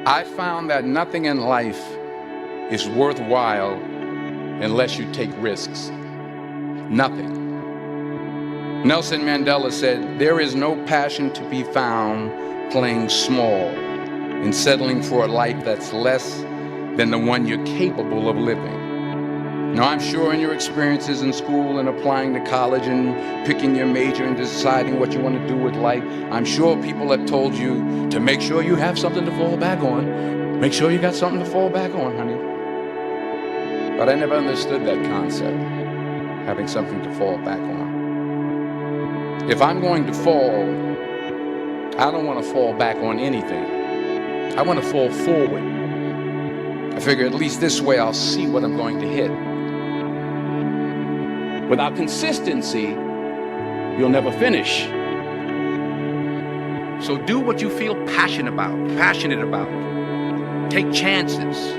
I found that nothing in life is worthwhile unless you take risks. Nothing. Nelson Mandela said, "There is no passion to be found playing small and settling for a life that's less than the one you're capable of living." Now, I'm sure in your experiences in school and applying to college and picking your major and deciding what you want to do with life, I'm sure people have told you to make sure you have something to fall back on. Make sure you got something to fall back on, honey. But I never understood that concept, having something to fall back on. If I'm going to fall, I don't want to fall back on anything. I want to fall forward. I figure at least this way I'll see what I'm going to hit. Without consistency, you'll never finish. So do what you feel passionate about. Take chances.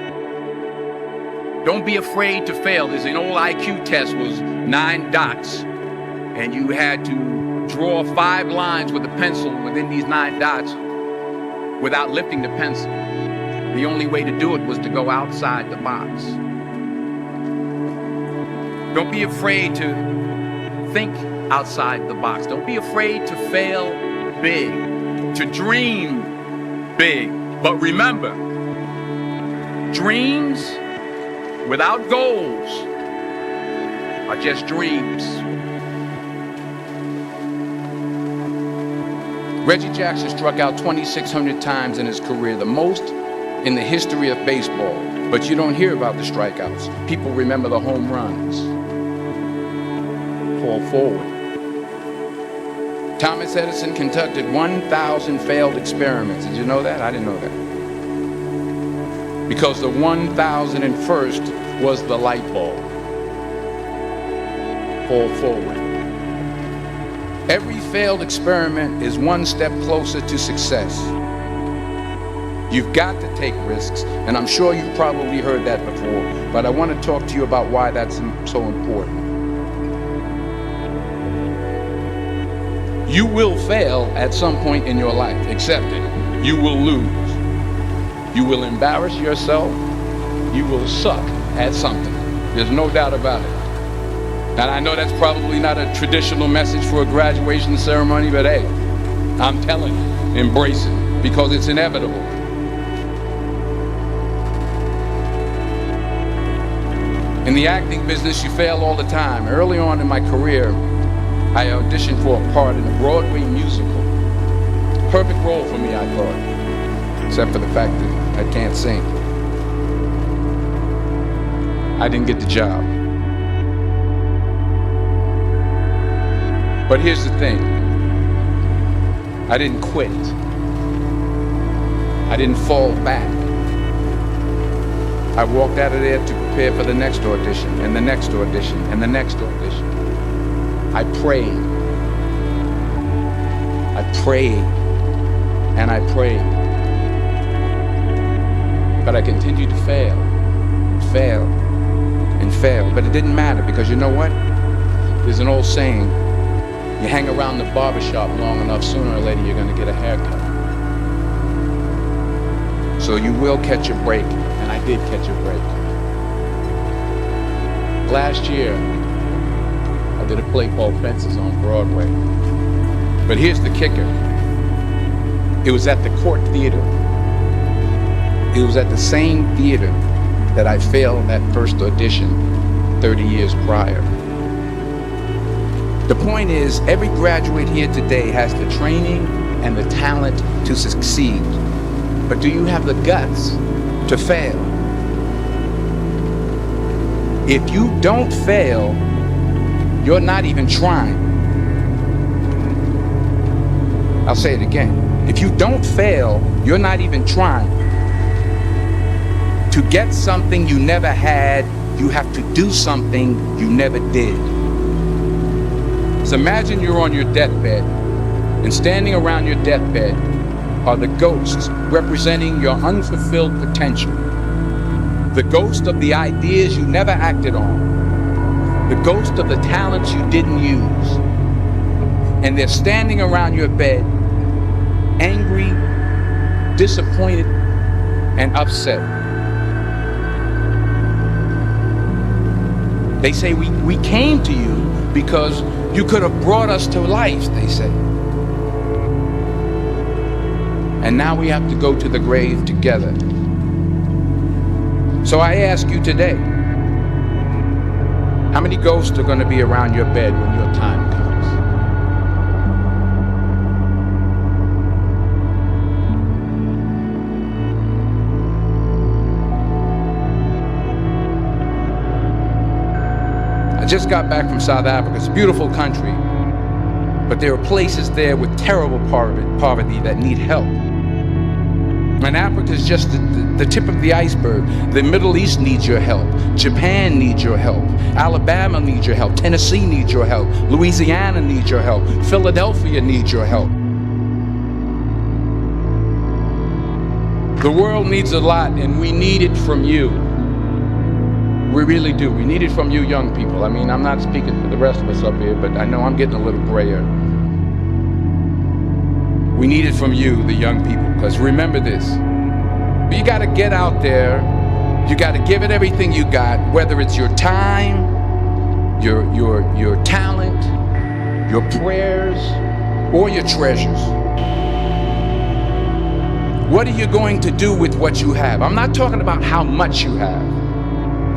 Don't be afraid to fail. There's an old IQ test, was 9 dots, and you had to draw 5 lines with a pencil within these 9 dots without lifting the pencil. The only way to do it was to go outside the box. Don't be afraid to think outside the box. Don't be afraid to fail big, to dream big. But remember, dreams without goals are just dreams. Reggie Jackson struck out 2,600 times in his career, the most in the history of baseball. But you don't hear about the strikeouts. People remember the home runs. Fall forward. Thomas Edison conducted 1,000 failed experiments. Did you know that? I didn't know that. Because the 1,001st was the light bulb. Fall forward. Every failed experiment is one step closer to success. You've got to take risks, and I'm sure you've probably heard that before, but I want to talk to you about why that's so important. You will fail at some point in your life. Accept it. You will lose. You will embarrass yourself. You will suck at something. There's no doubt about it. And I know that's probably not a traditional message for a graduation ceremony, but hey, I'm telling you, embrace it, because it's inevitable. In the acting business, you fail all the time. Early on in my career, I auditioned for a part in a Broadway musical. Perfect role for me, I thought, except for the fact that I can't sing. I didn't get the job. But here's the thing. I didn't quit. I didn't fall back. I walked out of there to prepare for the next audition, and the next audition, and the next audition. I prayed. I prayed. And I prayed. But I continued to fail, and fail, and fail. But it didn't matter, because you know what? There's an old saying, you hang around the barbershop long enough, sooner or later you're going to get a haircut. So you will catch a break, and I did catch a break. Last year, I did a play called Fences on Broadway. But here's the kicker. It was at the Court Theater. It was at the same theater that I failed that first audition 30 years prior. The point is, every graduate here today has the training and the talent to succeed. But do you have the guts to fail? If you don't fail, you're not even trying. I'll say it again. If you don't fail, you're not even trying. To get something you never had, you have to do something you never did. So imagine you're on your deathbed, and standing around your deathbed are the ghosts representing your unfulfilled potential. The ghost of the ideas you never acted on. The ghost of the talents you didn't use. And they're standing around your bed, angry, disappointed, and upset. They say we came to you because you could have brought us to life, they say. And now we have to go to the grave together. So I ask you today, how many ghosts are going to be around your bed when your time comes? I just got back from South Africa. It's a beautiful country, but there are places there with terrible poverty that need help. And Africa is just the tip of the iceberg. The Middle East needs your help. Japan needs your help. Alabama needs your help. Tennessee needs your help. Louisiana needs your help. Philadelphia needs your help. The world needs a lot, and we need it from you. We really do. We need it from you young people. I mean, I'm not speaking for the rest of us up here, but I know I'm getting a little grayer. We need it from you, the young people, because remember this. You got to get out there. You got to give it everything you got, whether it's your time, your talent, your prayers, or your treasures. What are you going to do with what you have? I'm not talking about how much you have.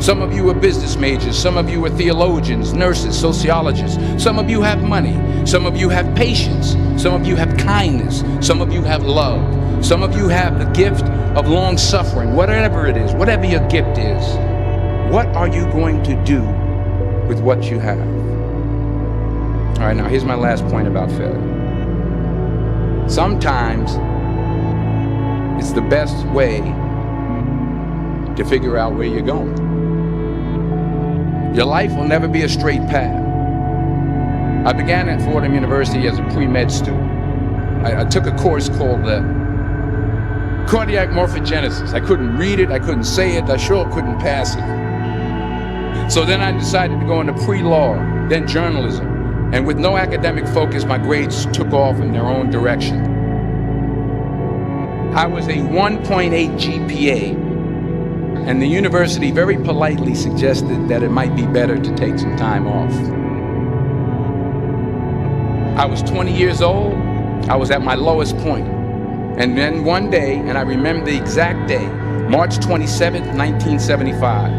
Some of you are business majors, some of you are theologians, nurses, sociologists. Some of you have money, some of you have patience, some of you have kindness, some of you have love, some of you have the gift of long suffering. Whatever it is, whatever your gift is, what are you going to do with what you have? All right, now here's my last point about failure. Sometimes it's the best way to figure out where you're going. Your life will never be a straight path. I began at Fordham University as a pre-med student. I took a course called cardiac morphogenesis. I couldn't read it, I couldn't say it, I sure couldn't pass it. So then I decided to go into pre-law, then journalism. And with no academic focus, my grades took off in their own direction. I was a 1.8 GPA, and the university very politely suggested that it might be better to take some time off. I was 20 years old. I was at my lowest point. And then one day, and I remember the exact day, March 27th, 1975,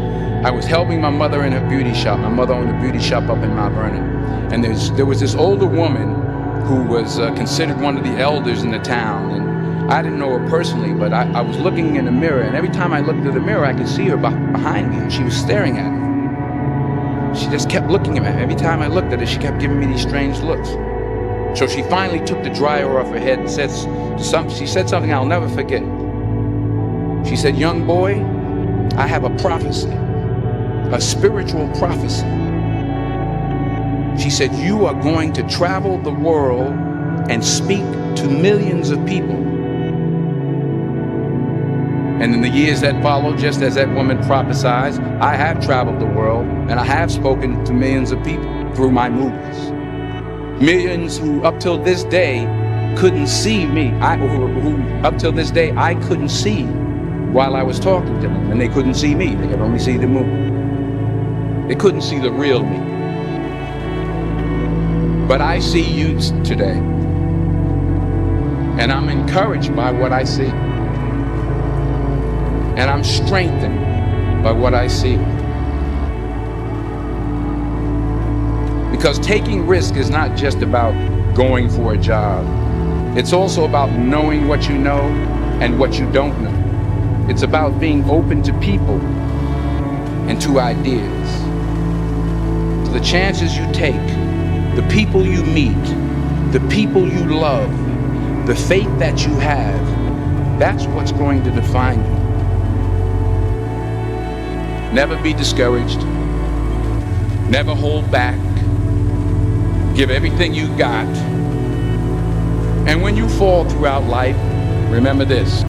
I was helping my mother in her beauty shop. My mother owned a beauty shop up in Mount Vernon. And there was this older woman who was considered one of the elders in the town. And I didn't know her personally, but I was looking in the mirror, and every time I looked in the mirror, I could see her behind me, and she was staring at me. She just kept looking at me. Every time I looked at her, she kept giving me these strange looks. So she finally took the dryer off her head and said something I'll never forget. She said, "Young boy, I have a prophecy, a spiritual prophecy." She said, "You are going to travel the world and speak to millions of people." And in the years that followed, just as that woman prophesied, I have traveled the world and I have spoken to millions of people through my movies. Millions who up till this day couldn't see me, who up till this day I couldn't see while I was talking to them, and they couldn't see me, they could only see the movie. They couldn't see the real me. But I see you today, and I'm encouraged by what I see. And I'm strengthened by what I see. Because taking risk is not just about going for a job. It's also about knowing what you know and what you don't know. It's about being open to people and to ideas. So the chances you take, the people you meet, the people you love, the faith that you have, that's what's going to define you. Never be discouraged. Never hold back. Give everything you got. And when you fall throughout life, remember this: